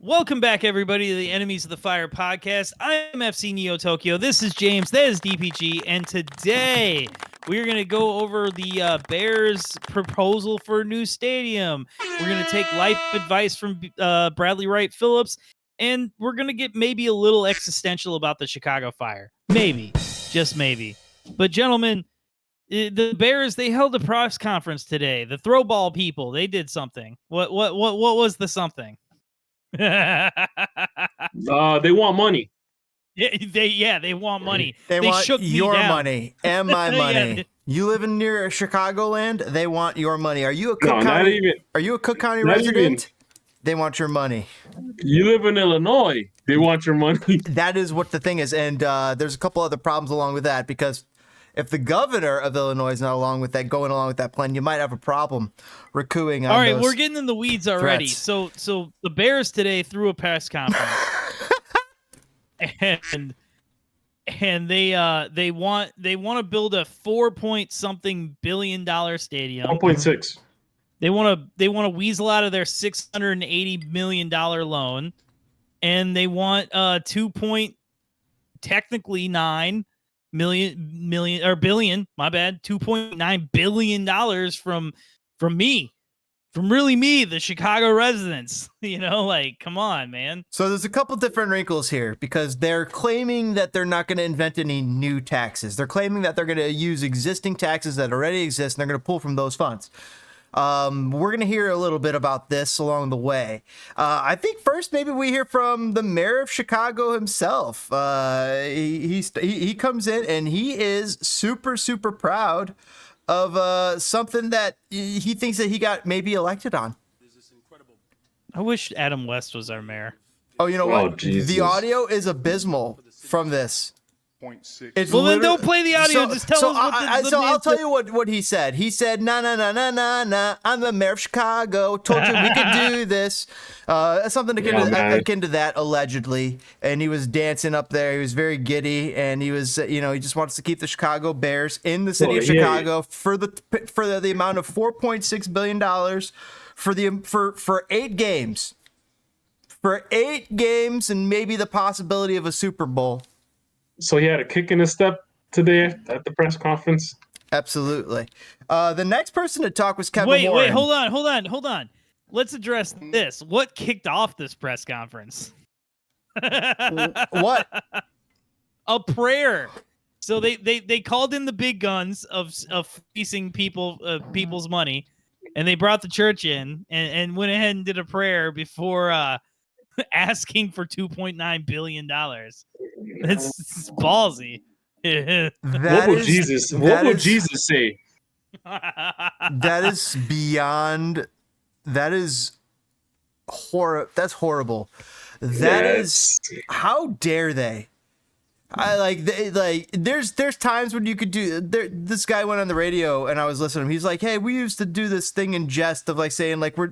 Welcome back, everybody, to the Enemies of the Fire podcast. I'm FC Neo Tokyo. This is James. That is DPG. And today we're going to go over the Bears' proposal for a new stadium. We're going to take life advice from Bradley Wright Phillips. And we're going to get maybe a little existential about the Chicago Fire. Maybe. Just maybe. But, gentlemen, the Bears, they held a press conference today. The throw ball people, they did something. What was the something? They want money. They want money. They want shook your me down. money and my money. Yeah. You live in near Chicagoland. They want your money. Are you a Cook No, County? not even. Are you a Cook County not resident? even. They want your money. You live in Illinois. They want your money. That is what the thing is, and there's a couple other problems along with that because if the governor of Illinois is not going along with that plan, you might have a problem recouing on All right, those we're getting in the weeds already. threats. So the Bears today threw a press conference, and they want to build a $4-point-something billion stadium. 1.6. They want to weasel out of their $680 million loan, and they want $2.9 billion, my bad, $2.9 billion from me, the Chicago residents. Come on, man. So there's a couple different wrinkles here because they're claiming that they're not going to invent any new taxes. They're claiming that they're going to use existing taxes that already exist and they're going to pull from those funds. We're going to hear a little bit about this along the way. I think first maybe we hear from the mayor of Chicago himself. He comes in and he is super, super proud of something that he thinks that he got maybe elected on. I wish Adam West was our mayor. Oh, you know what? Jesus. The audio is abysmal from this. It's well, then don't play the audio. Just tell us what the So man I'll tell said. you what he said. He said, nah, I'm the mayor of Chicago. Told you we could do this. Something akin to that, allegedly. And he was dancing up there. He was very giddy. And he was, he just wants to keep the Chicago Bears in the city of Chicago for the amount of $4.6 billion for 8 games. For 8 games and maybe the possibility of a Super Bowl. So he had a kick in his step today at the press conference. Absolutely. The next person to talk was Kevin Warren. Wait, hold on. Let's address this. What kicked off this press conference? What? A prayer. So they called in the big guns of fleecing people's money, and they brought the church in and went ahead and did a prayer before asking for $2.9 billion. It's ballsy. What would Jesus say? That is beyond. That is horrible. That's horrible. Is. How dare they? There's times when you could do. This guy went on the radio and I was listening to him. He's like, "Hey, we used to do this thing in jest of saying we're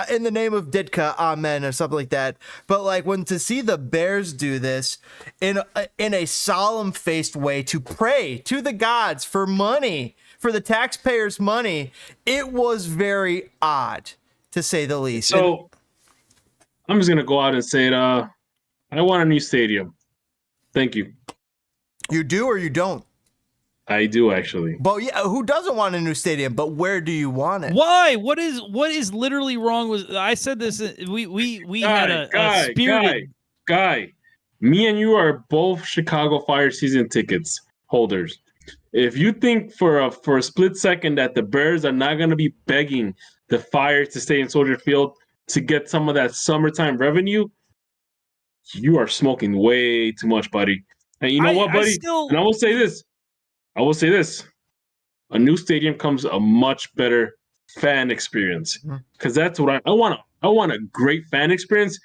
in the name of Ditka, amen," or something like that. But when to see the Bears do this in a solemn-faced way to pray to the gods for money, for the taxpayers' money, it was very odd, to say the least. So I'm just gonna go out and say it. I want a new stadium. Thank you. You do or you don't? I do, actually. But yeah, who doesn't want a new stadium? But where do you want it? Why? What is literally wrong with? I said this. We had a spirited guy. Me and you are both Chicago Fire season tickets holders. If you think for a split second that the Bears are not going to be begging the Fire to stay in Soldier Field to get some of that summertime revenue, you are smoking way too much, buddy. And you know what, buddy? And I will say this. A new stadium comes a much better fan experience. Because that's what I want. I want a great fan experience.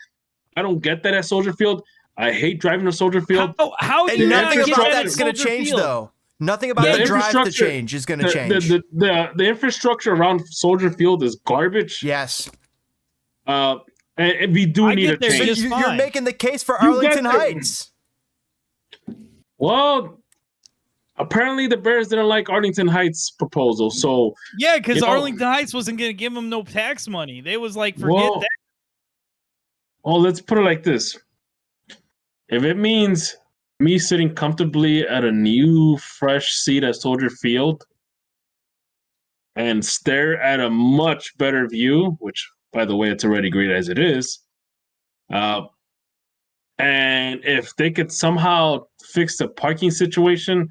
I don't get that at Soldier Field. I hate driving to Soldier Field. How do you nothing not get about that that's going to change, Field? though. Nothing about the drive to change is going to change. The infrastructure around Soldier Field is garbage. Yes. And we do need a change. You're making the case for Arlington Heights. Well, apparently the Bears didn't like Arlington Heights' proposal. So yeah, because Arlington Heights wasn't going to give them no tax money. They was like, forget that. Well, let's put it like this. If it means me sitting comfortably at a new, fresh seat at Soldier Field and stare at a much better view, which, by the way, it's already great as it is. And if they could somehow fix the parking situation,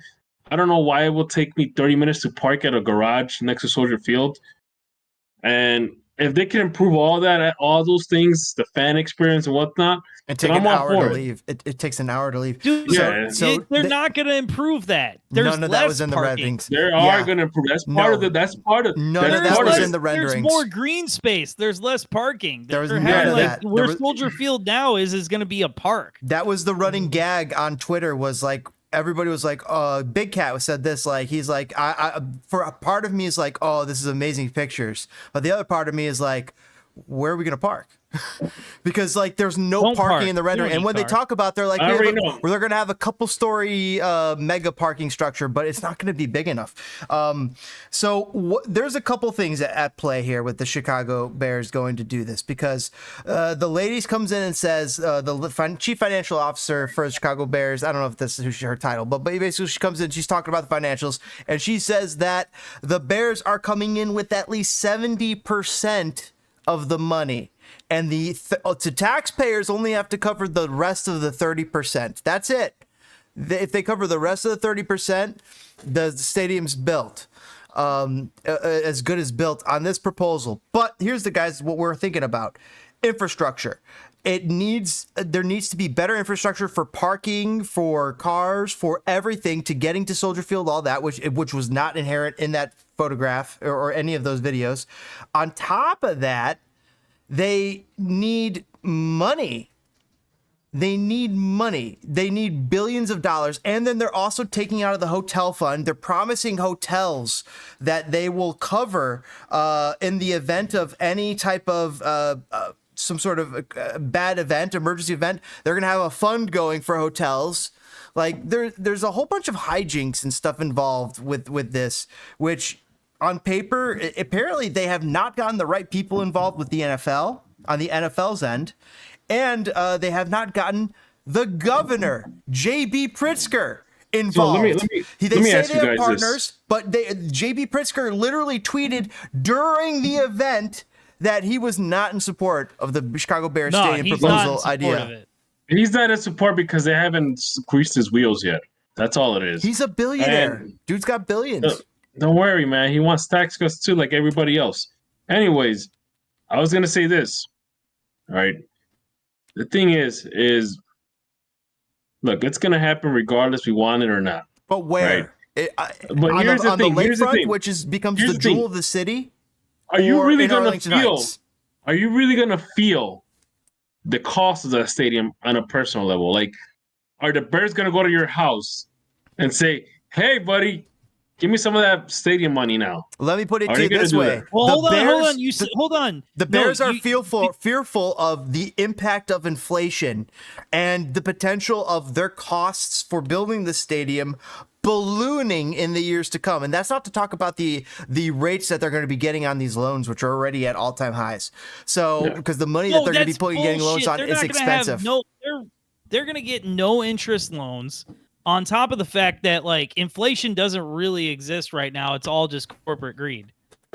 I don't know why it will take me 30 minutes to park at a garage next to Soldier Field. And if they can improve all that, all those things, the fan experience and whatnot, And then take I'm an all hour for to it. leave. It takes an hour to leave. Dude, Yeah. they're they- not going to improve that. There's none of less that was in the parking. renderings. They Yeah. are going to improve. That's part of No. the. That's part of. None that's of that part was of in it. the renderings. There's more green space. There's less parking. There was They're none having, of like, that. where There was- Soldier Field now is going to be a park. That was the running gag on Twitter. Was like everybody was like, Big Cat said this. Like he's like, I for a part of me is like, oh, this is amazing pictures, but the other part of me is like, where are we gonna park? Because like there's no Don't parking park. in the You rendering, don't and need when they cars. talk about, they're like, I already know. they're gonna have a couple story mega parking structure, but it's not gonna be big enough. There's a couple things at play here with the Chicago Bears going to do this, because the ladies comes in and says, chief financial officer for the Chicago Bears, I don't know if this is her title, but basically she comes in, she's talking about the financials, and she says that the Bears are coming in with at least 70% of the money, and to taxpayers only have to cover the rest of the 30%. That's it. If they cover the rest of the 30%, the stadium's built, as good as built on this proposal. But here's what we're thinking about: infrastructure. There needs to be better infrastructure for parking, for cars, for everything, to getting to Soldier Field, all that, which was not inherent in that photograph or any of those videos. On top of that, they need money. They need billions of dollars. And then they're also taking out of the hotel fund. They're promising hotels that they will cover in the event of any type of some sort of bad event, emergency event. They're going to have a fund going for hotels. Like there's a whole bunch of hijinks and stuff involved with this, which on paper, apparently they have not gotten the right people involved with the NFL on the NFL's end. And they have not gotten the governor, J.B. Pritzker, involved. So let me say ask they you have guys partners, but J.B. Pritzker literally tweeted during the event that he was not in support of the Chicago Bears stadium he's proposal not in support idea. of it. He's not in support because they haven't greased his wheels yet. That's all it is. He's a billionaire. And- Dude's got billions. Don't worry, man. He wants tax cuts too, like everybody else. Anyways, I was gonna say this. All right. The thing is, look, it's gonna happen regardless we want it or not. But where? Right. But here's the thing. On the Here's the lakefront, thing. which becomes Here's the the thing. jewel of the city. Are you or really in gonna Arlington feel? Heights? Are you really gonna feel the cost of that stadium on a personal level? Like, are the Bears gonna go to your house and say, "Hey, buddy, give me some of that stadium money now"? Let me put it Are to they you gonna this do way. that? Well, The hold on. Bears- Hold on. The No, Bears are you- fearful of the impact of inflation and the potential of their costs for building the stadium ballooning in the years to come. And that's not to talk about the rates that they're going to be getting on these loans, which are already at all-time highs. So, because the money that they're going to be getting loans on They're is not gonna have expensive. they're going to get no interest loans, on top of the fact that, like, inflation doesn't really exist right now. It's all just corporate greed.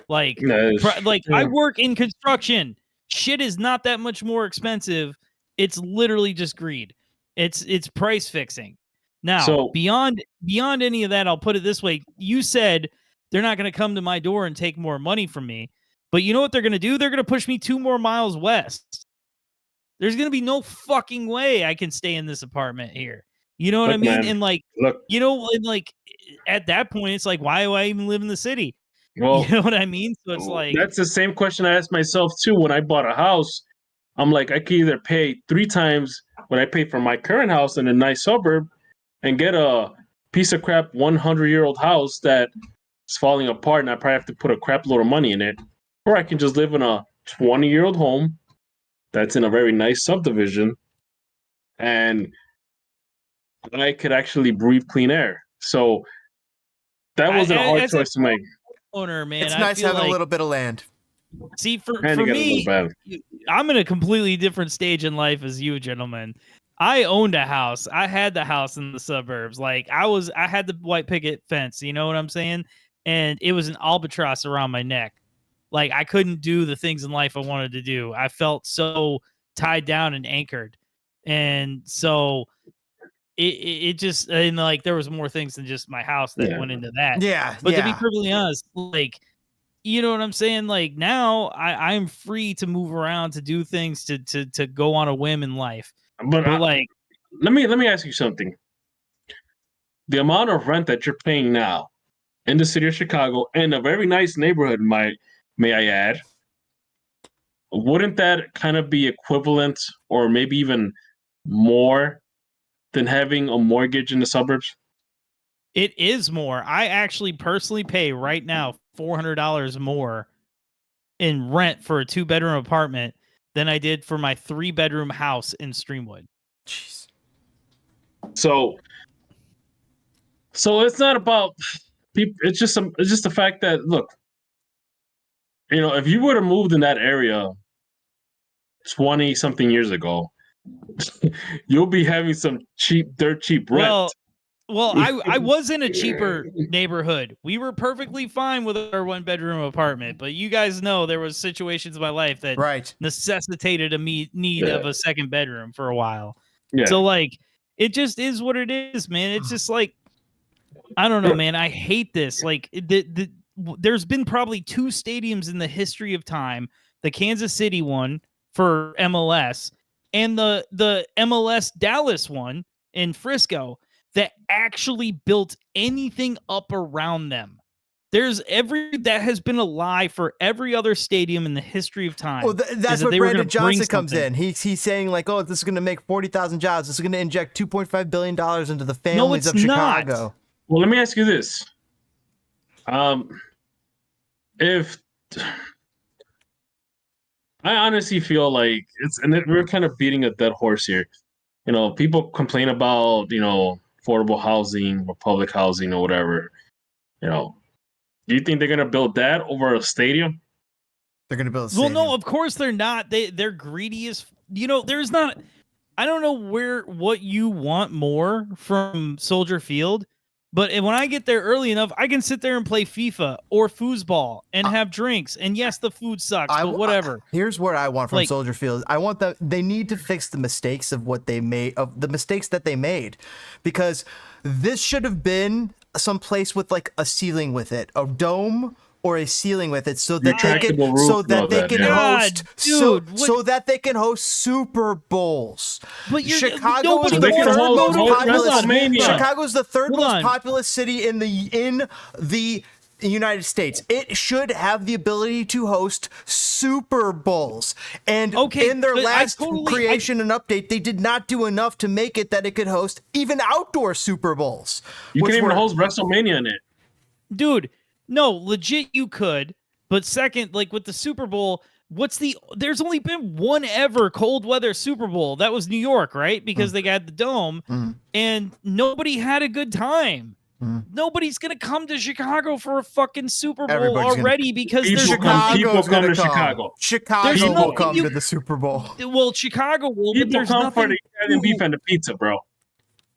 Like, I work in construction. Shit is not that much more expensive. It's literally just greed. It's price fixing. Now, So- beyond any of that, I'll put it this way. You said they're not going to come to my door and take more money from me. But you know what they're going to do? They're going to push me 2 more miles west. There's going to be no fucking way I can stay in this apartment here. You know what I Look, mean? man, And like, Look, and like at that point, it's like, why do I even live in the city? well, You know what I mean? So it's like, that's the same question I asked myself too when I bought a house. I'm like, I could either pay 3 times what I pay for my current house in a nice suburb and get a piece of crap 100-year-old house that is falling apart and I probably have to put a crap load of money in it. Or I can just live in a 20-year-old home that's in a very nice subdivision and I could actually breathe clean air. So that wasn't a hard as a choice to make. owner, man, It's I nice feel having like, a little bit of land. See, for And you got a little me, bad. I'm in a completely different stage in life as you, gentlemen. I owned a house. I had the house in the suburbs. Like I had the white picket fence. You know what I'm saying? And it was an albatross around my neck. Like I couldn't do the things in life I wanted to do. I felt so tied down and anchored. And so it just, and like there was more things than just my house that Yeah. went into that. Yeah, But to be yeah. perfectly honest, like, you know what I'm saying? Like now I'm free to move around, to do things, to go on a whim in life. But But like, let me ask you something. The amount of rent that you're paying now in the city of Chicago, in a very nice neighborhood, may I add, wouldn't that kind of be equivalent or maybe even more than having a mortgage in the suburbs? it is more. I actually personally pay right now $400 more in rent for a 2-bedroom apartment than I did for my 3-bedroom house in Streamwood. Jeez. So it's not about people. It's just the fact that, look, if you would have moved in that area 20 something years ago, you'll be having some dirt cheap rent. Well, I was in a cheaper neighborhood. We were perfectly fine with our 1-bedroom apartment, but you guys know there was situations in my life that Right. necessitated a need of a second bedroom for a while. Yeah. So like, it just is what it is, man. It's just like, I don't know, man. I hate this. Like there's been probably 2 stadiums in the history of time: the Kansas City one for MLS and the MLS Dallas one in Frisco that actually built anything up around them. That has been a lie for every other stadium in the history of time. Well, that's where Brandon Johnson comes in. He's saying like, oh, this is going to make 40,000 jobs. This is going to inject $2.5 billion into the families of Chicago. Not. Well, let me ask you this. If I honestly feel like we're kind of beating a dead horse here. People complain about, affordable housing or public housing or whatever. Do you think they're going to build that over a stadium? They're going to build a stadium. Well, no, of course they're not. They're greedy as, there's not, I don't know what you want more from Soldier Field, but when I get there early enough, I can sit there and play FIFA or foosball and have drinks. And yes, the food sucks, but whatever. Here's what I want from Soldier Field. I want they need to fix the mistakes of what they made, of the mistakes that they made, because this should have been some place with like a ceiling with it, a dome or a ceiling with it, so that they can so that they can host Super Bowls. But Chicago is the third most populous city in the United States. It should have the ability to host Super Bowls. And in their last creation and update, they did not do enough to make it that it could host even outdoor Super Bowls. You can even host WrestleMania in it. Dude, no, legit you could. But second, like with the Super Bowl, there's only been one ever cold weather Super Bowl. That was New York, right? Because they got the dome and nobody had a good time. Nobody's going to come to Chicago for a fucking Super Bowl already because people come to Chicago. Chicago will come to the Super Bowl. Well, Chicago will, people but there's come nothing for the Italian beef and the pizza, bro.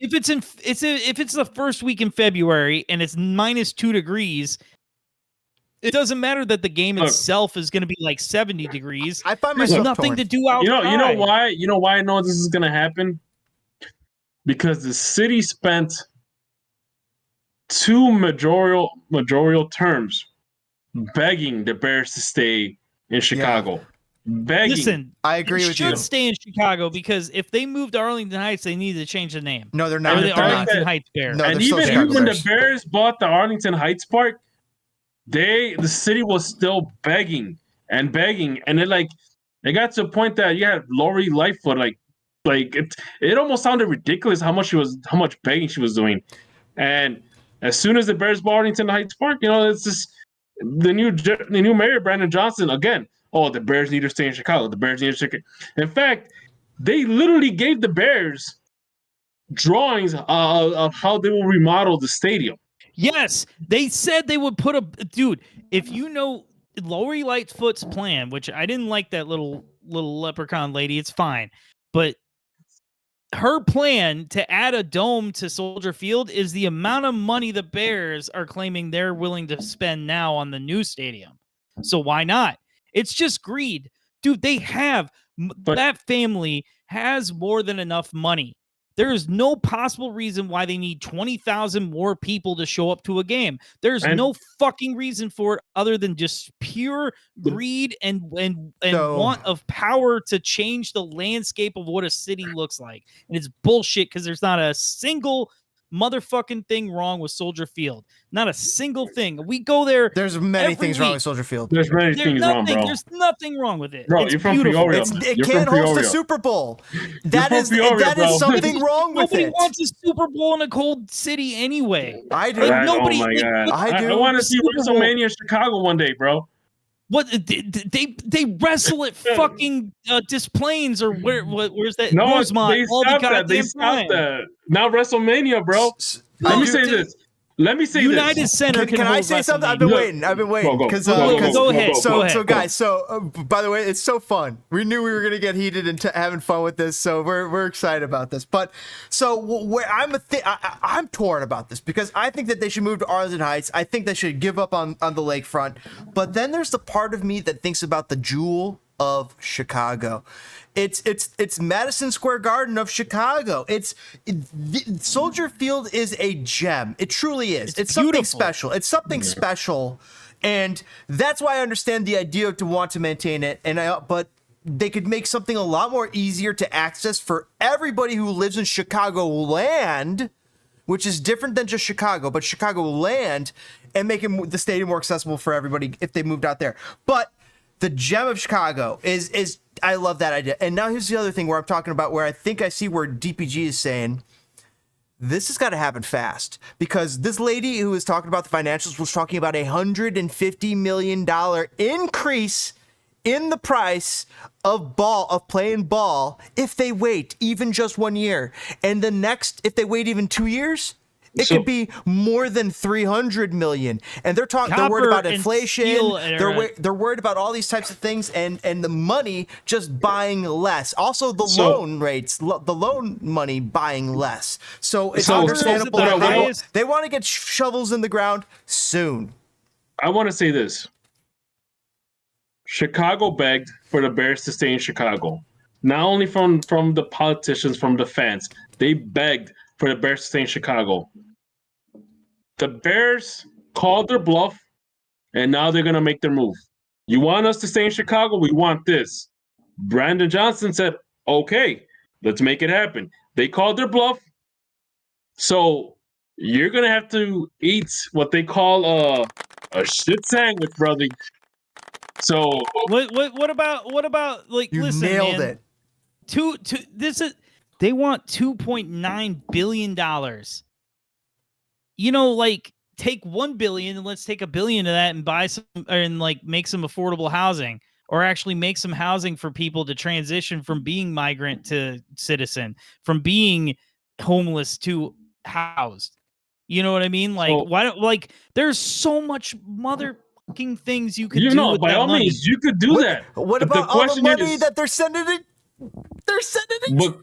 If it's the first week in February and it's -2 degrees, it doesn't matter that the game itself is going to be like 70 degrees. I find myself nothing to do outside. You know why? You know why I know this is going to happen? Because the city spent 2 majorial terms begging the Bears to stay in Chicago. Yeah. Begging. Listen, I agree with you. Should stay in Chicago because if they move to Arlington Heights, they need to change the name. No, they're not. Or the Arlington Heights Bears. No, and even when the Bears bought the Arlington Heights Park, the city was still begging, and it got to a point that you had Lori Lightfoot it almost sounded ridiculous how much begging she was doing, and as soon as the Bears bought Arlington Heights Park, it's just the new mayor Brandon Johnson again. Oh, the Bears need to stay in Chicago. The Bears need to stay. In fact, they literally gave the Bears drawings of how they will remodel the stadium. Yes, they said they would put dude, if you know Lori Lightfoot's plan, which I didn't like that little leprechaun lady. It's fine, but her plan to add a dome to Soldier Field is the amount of money the Bears are claiming they're willing to spend now on the new stadium. So why not? It's just greed. Dude, they have that family has more than enough money. There is no possible reason why they need 20,000 more people to show up to a game. There's no fucking reason for it other than just pure greed and want of power to change the landscape of what a city looks like. And it's bullshit because there's not a single motherfucking thing wrong with Soldier Field. Not a single thing. We go there. There's many things wrong with Soldier Field. There's many things wrong, bro. There's nothing wrong with it. Bro, it's you're from beautiful. Peoria. It can't host the Super Bowl. That is something wrong with Nobody it. wants a Super Bowl in a cold city anyway. I do. Nobody. Oh my God. I do. I want to see WrestleMania in Chicago one day, bro. What they wrestle at fucking Des Plaines or where's that? No, Rosemont, they stopped that. They stopped that. Now WrestleMania, bro. Let me say this. United Center. Can I say something? I've been waiting. Because go ahead. So guys, by the way, it's so fun. We knew we were gonna get heated and having fun with this, so we're excited about this. But so where I'm torn about this because I think that they should move to Arlington Heights. I think they should give up on the lakefront. But then there's the part of me that thinks about the jewel of Chicago. It's Madison Square Garden of Chicago. Soldier Field is a gem. It truly is. It's something special. It's something special, and that's why I understand the idea to want to maintain it. But they could make something a lot more easier to access for everybody who lives in Chicagoland, which is different than just Chicago, but Chicagoland, and making the stadium more accessible for everybody if they moved out there. But the gem of Chicago is I love that idea. And now here's the other thing where I'm talking about where I think I see where DPG is saying this has got to happen fast, because this lady who was talking about the financials was talking about $150 million increase in the price of playing ball if they wait even just 1 year. And the next, if they wait even 2 years, it could be more than $300 million. And they're worried about inflation. They're worried about all these types of things and the money just buying less. Also, the loan rates, the loan money buying less. So it's understandable that they want to get shovels in the ground soon. I want to say this. Chicago begged for the Bears to stay in Chicago. Not only from the politicians, from the fans. They begged for the Bears to stay in Chicago. The Bears called their bluff, and now they're going to make their move. You want us to stay in Chicago? We want this. Brandon Johnson said, okay, let's make it happen. They called their bluff. So you're going to have to eat what they call a shit sandwich, brother. So what about like, you listen, nailed man, it. They want $2.9 billion. You know, like, take $1 billion and let's take $1 billion of that and buy some and like make some affordable housing, or actually make some housing for people to transition from being migrant to citizen, from being homeless to housed. You know what I mean? Like, why don't, like, there's so much motherfucking things you could do with by that all money. means, you could do that. What But about all the money is, that they're sending it? They're sending it.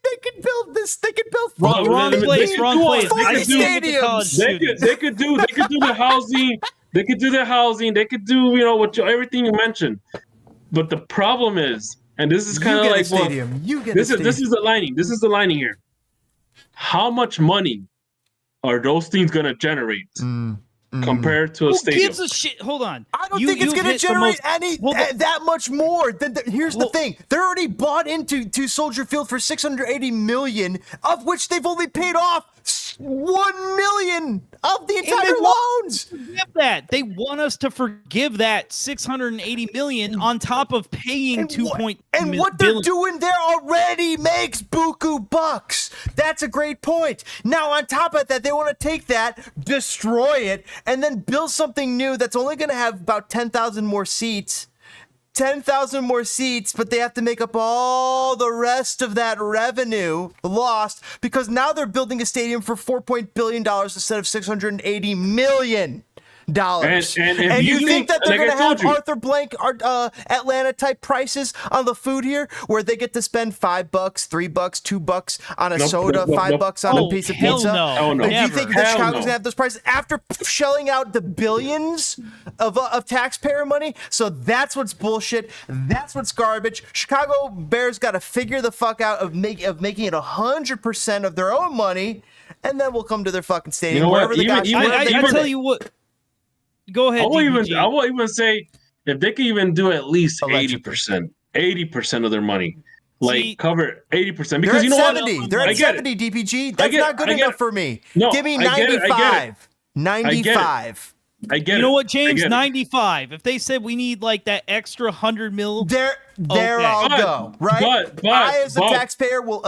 They could build this. They could build wrong place. 40 stadiums. They could do the housing. They could do the housing. They could do everything you mentioned. But the problem is, and this is kind of like this is the lining. This is the lining here. How much money are those things going to generate compared to a stadium? Who gives a shit? Hold on. I don't think it's going to generate that much more. Here's the thing. They're already bought into Soldier Field for $680 million, of which they've only paid off $1 million of the entire loans. They want us to forgive that $680 million on top of paying And what they're doing there already makes buku bucks. That's a great point. Now, on top of that, they want to take that, destroy it, and then build something new that's only going to have about 10,000 more seats. 10,000 more seats, but they have to make up all the rest of that revenue lost, because now they're building a stadium for $4 billion instead of $680 million. dollars. And And you think that they're like going to I told have you, Arthur Blank Atlanta type prices on the food here, where they get to spend $5, $3, $2 on a Nope, soda, nope, nope, $5 on a Oh, piece of hell pizza? no. Hell no. Do you Never. think that Hell Chicago's no. gonna have those prices after shelling out the billions of taxpayer money? So that's what's bullshit. That's what's garbage. Chicago Bears got to figure the fuck out of making it 100% of their own money, and then we'll come to their fucking stadium, You know what? wherever the gosh. I tell you what. Go ahead, I DPG. will even say if they could even do at least Allegedly. 80% of their money, like See, cover 80%, They're because at you know 70. what? They're I at get 70, it. DPG. That's get not it. good I get enough it. for me. No, Give me I get it. 95. I 95. I get it. You know what, I James? get it. 95. If they said we need like that extra 100 mil, There Okay. I'll But- go. Right? but- I, as a but- taxpayer, will.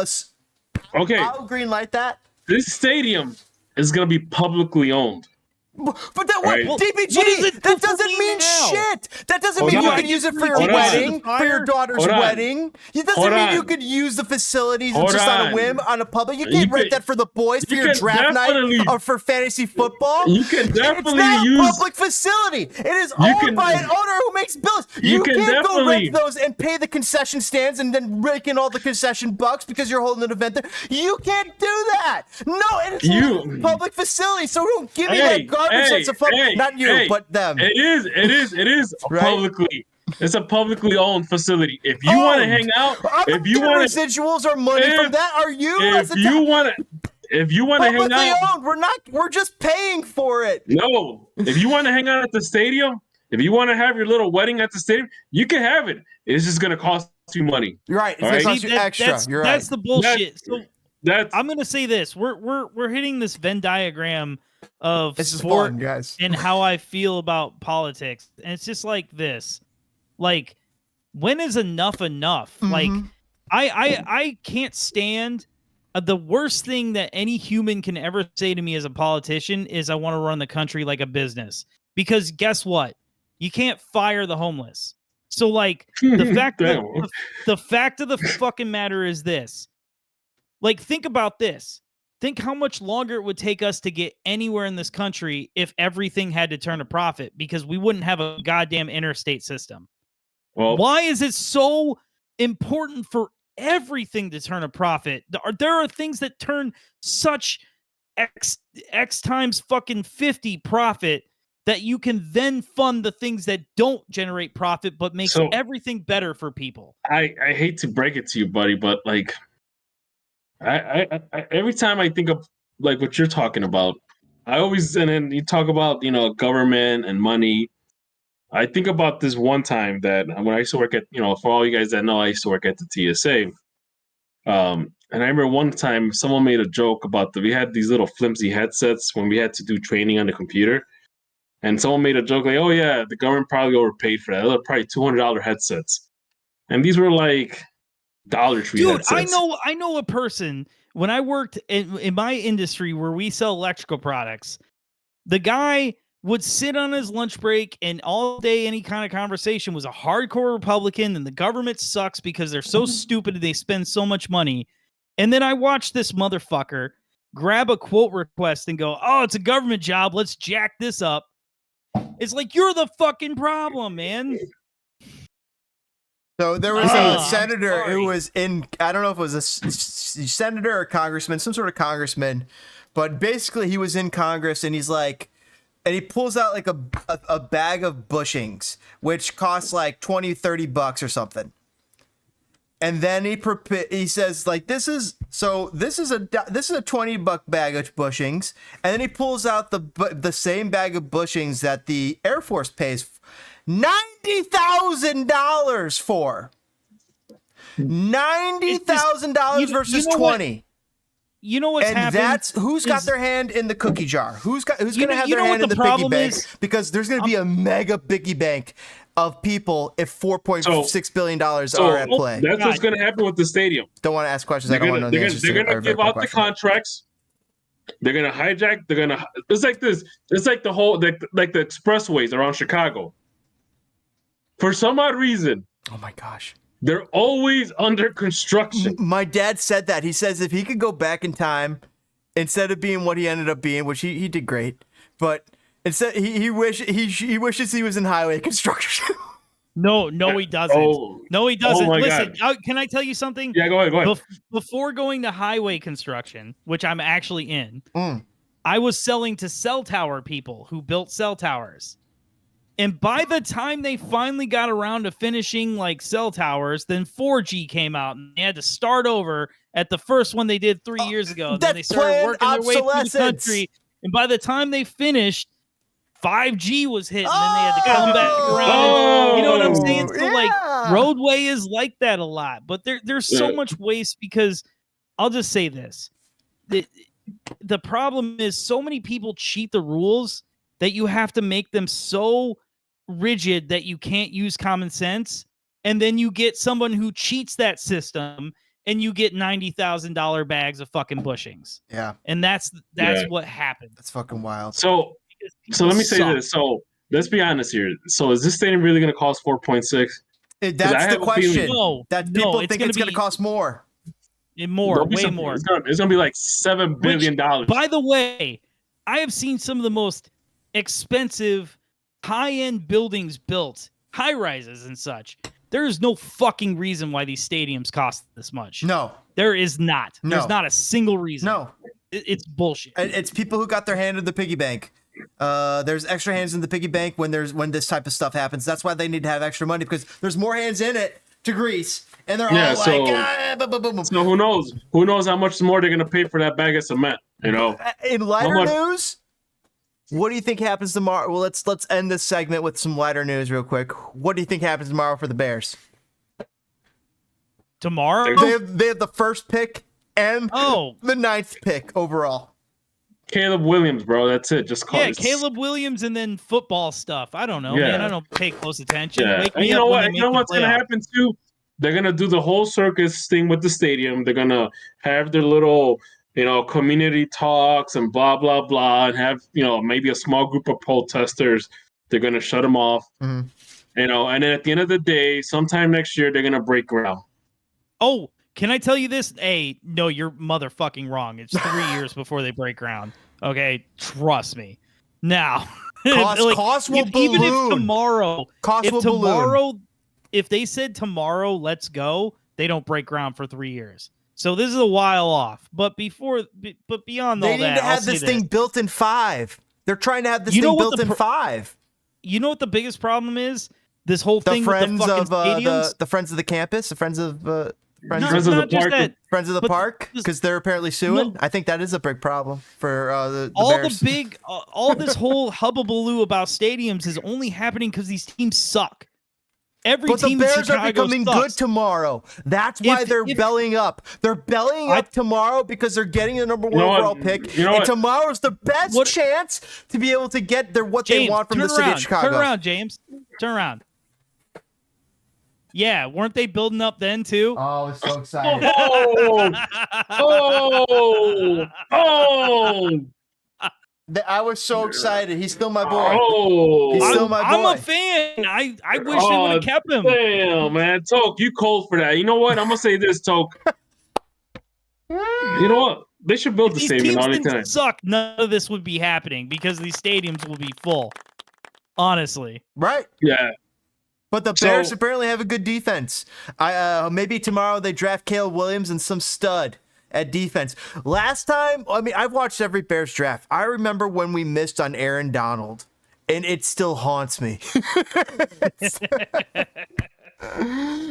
Okay, I'll green light that. this stadium is going to be publicly owned. But that Right. what Well, DPG? what does it That do for doesn't me mean now? shit. That doesn't Hold mean you on. can use it for your Hold on. wedding, for your daughter's Hold on. wedding. It doesn't Hold mean you on. could use the facilities Hold just on a on. whim on a public. You You can't rent can- that for the boys for you your can draft night definitely- or for fantasy football. You can It's definitely not a use. public facility. It is You owned can- by an owner who makes bills. You You can can't go definitely- rent those and pay the concession stands and then rake in all the concession bucks because you're holding an event there. You can't do that. No, it is You- a public facility. So don't give me Hey, that garbage that's a not you, hey, but them. It is Right? publicly. It's a publicly owned facility. If you want to Owned. hang out, I'm if not you getting want to, residuals or money from that. Are you? as if a you want to, if you want to hang publicly out, owned? We're just paying for it. no. If you want to hang out at the stadium, if you want to have your little wedding at the stadium, you can have it. It's just gonna cost you money. You're right. It's All gonna right. cost See, you extra. that's, You're that's right. the bullshit. So That's I'm gonna say this: we're hitting this Venn diagram of This is sport fun, guys. and how I feel about politics, and it's just like this: like, when is enough enough? Like, Mhm. I can't stand. The worst thing that any human can ever say to me as a politician is, "I want to run the country like a business." Because guess what? You can't fire the homeless. So, like, the fact that Damn. the fact of the fucking matter is this. Like, think about this. Think how much longer it would take us to get anywhere in this country if everything had to turn a profit, because we wouldn't have a goddamn interstate system. well, Why is it so important for everything to turn a profit? There are things that turn such X times fucking 50 profit that you can then fund the things that don't generate profit but makes So- everything better for people. I hate to break it to you, buddy, but like, I every time I think of like what you're talking about, I always and then you talk about government and money. I think about this one time that when I used to work at for all you guys that know, I used to work at the TSA. And I remember one time someone made a joke about we had these little flimsy headsets when we had to do training on the computer. And someone made a joke like, "Oh yeah, the government probably overpaid for that. They were probably $200 headsets." And these were like Dollar Tree Dude, headsets. I know a person when I worked in my industry where we sell electrical products. The guy would sit on his lunch break and all day any kind of conversation was a hardcore Republican and the government sucks because they're so stupid and they spend so much money. And then I watched this motherfucker grab a quote request and go, "Oh, it's a government job. Let's jack this up." It's like, you're the fucking problem, man. So there was Oh, a senator sorry. who was in, I don't know if it was a senator or congressman, some sort of congressman, but basically he was in Congress and he's like, and he pulls out like a bag of bushings, which costs like $20-$30 or something. And then he says like, this is a $20 bag of bushings. And then he pulls out the same bag of bushings that the Air Force pays $90,000 for. $90,000 versus you know what? 20. You know what's And happened? that's who's got is- their hand in the cookie jar. Who's going to have you their know hand what in the the piggy problem bank? is? Because there's going to be a mega piggy bank of people if $4.6 billion are at play. That's what's going to happen with the stadium. Don't want to ask questions. I don't want to know the answers to They're going to give out the contracts. They're going to hijack. They're going to. It's like this. It's like the whole like the expressways around Chicago. For some odd reason, Oh my gosh. they're always under construction. My dad said that. He says if he could go back in time, instead of being what he ended up being, which he did great, but Instead, he wishes he was in highway construction. No, he doesn't. Oh, No, he doesn't. my Listen, God. can I tell you something? Yeah, go ahead. Before going to highway construction, which I'm actually in, Mm. I was selling to cell tower people who built cell towers. And by the time they finally got around to finishing like cell towers, then 4G came out and they had to start over at the first one they did 3 years ago. Then they started working their way through the country. And by the time they finished, 5G was hitting, and they had to come back around. You know what I'm saying? So like roadway is like that a lot, but there's so much waste because I'll just say this. The problem is so many people cheat the rules that you have to make them so rigid that you can't use common sense. And then you get someone who cheats that system and you get $90,000 bags of fucking bushings. Yeah. And that's what happened. That's fucking wild. So let me say this. So let's be honest here. So is this stadium really going to cost 4.6? That's the question. No, people think it's going to cost more. Way more. It's going to be like $7 billion. By the way, I have seen some of the most expensive high-end buildings built, high-rises and such. There is no fucking reason why these stadiums cost this much. No. There is not. No. There's not a single reason. No. It's bullshit. It's people who got their hand in the piggy bank. There's extra hands in the piggy bank when this type of stuff happens. That's why they need to have extra money, because there's more hands in it to grease, and they're all like, boom. So who knows? Who knows how much more they're gonna pay for that bag of cement? You know. In lighter news, what do you think happens tomorrow? Well, let's end this segment with some lighter news real quick. What do you think happens tomorrow for the Bears? Tomorrow they have the first pick and the 9th pick overall. Caleb Williams, bro. That's it. Just call it. Caleb Williams, and then football stuff. I don't know, man. I don't pay close attention. Yeah. Wake And me you know up what? when they You know make what's the gonna playoff. happen too? They're gonna do the whole circus thing with the stadium. They're gonna have their little, community talks and blah blah blah, and have maybe a small group of protesters. They're gonna shut them off. Mm-hmm. And then at the end of the day, sometime next year, they're gonna break ground. Oh, can I tell you this? Hey, no, you're motherfucking wrong. It's 3 years before they break ground. Okay, trust me. Now, cost will balloon. Even if tomorrow, balloon. If they said tomorrow, let's go, they don't break ground for 3 years. So this is a while off. But beyond all that, they need to have this thing built in 5. They're trying to have this thing built in 5. You know what the biggest problem is? This whole thing with the fucking stadiums? The friends of the campus, the friends of Friends of the park. Friends of the park, because they're apparently suing. No. I think that is a big problem for the Bears. Bears. All this whole hubbubaloo about stadiums is only happening because these teams suck. But the Bears are becoming good tomorrow. That's why they're bellying up. They're bellying up tomorrow because they're getting the number 1 overall pick. And tomorrow's the best chance to be able to get what they want from the city of Chicago. Turn around, James. Turn around. Yeah, weren't they building up then too? Oh, it's so exciting. I was so excited. He's still my boy. He's still my boy. I'm a fan. I wish they would have kept him. Damn, man. Toke, you cold for that. You know what? I'm going to say this, Toke. You know what? They should build the stadium all the time. Suck. None of this would be happening because these stadiums will be full. Honestly. Right? Yeah. But the Bears apparently have a good defense. Maybe tomorrow they draft Caleb Williams and some stud at defense. Last time, I've watched every Bears draft. I remember when we missed on Aaron Donald, and it still haunts me.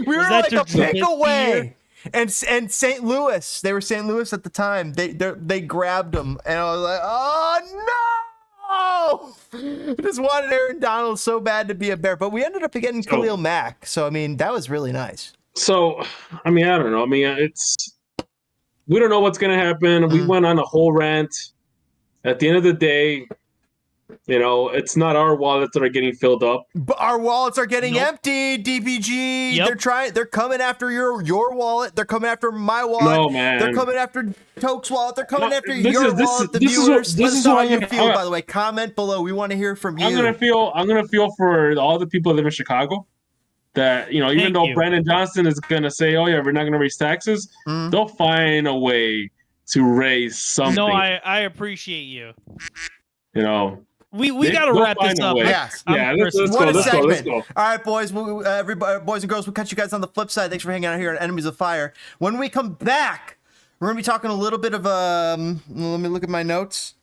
We were like a pick away. And St. Louis, they were St. Louis at the time. They grabbed him, and I was like, oh no! I just wanted Aaron Donald so bad to be a Bear, but we ended up getting Khalil Mack. So that was really nice. So I don't know. We don't know what's gonna happen. We went on a whole rant. At the end of the day, it's not our wallets that are getting filled up. But our wallets are getting empty, DPG. Yep. They're coming after your wallet. They're coming after my wallet. No, man. They're coming after Toke's wallet. They're coming after your wallet, the viewers. This is how you feel, by the way. Comment below. We want to hear from you. I'm gonna feel for all the people that live in Chicago. That, even though Brandon Johnson is gonna say, oh yeah, we're not gonna raise taxes, they'll find a way to raise something. No, I appreciate you. We got to They'll wrap this find a up. way. Yes. Yeah, let's What a go. segment. Let's go. All right, boys. Everybody, boys and girls, we'll catch you guys on the flip side. Thanks for hanging out here on Enemies of Fire. When we come back, we're going to be talking a little bit of, let me look at my notes.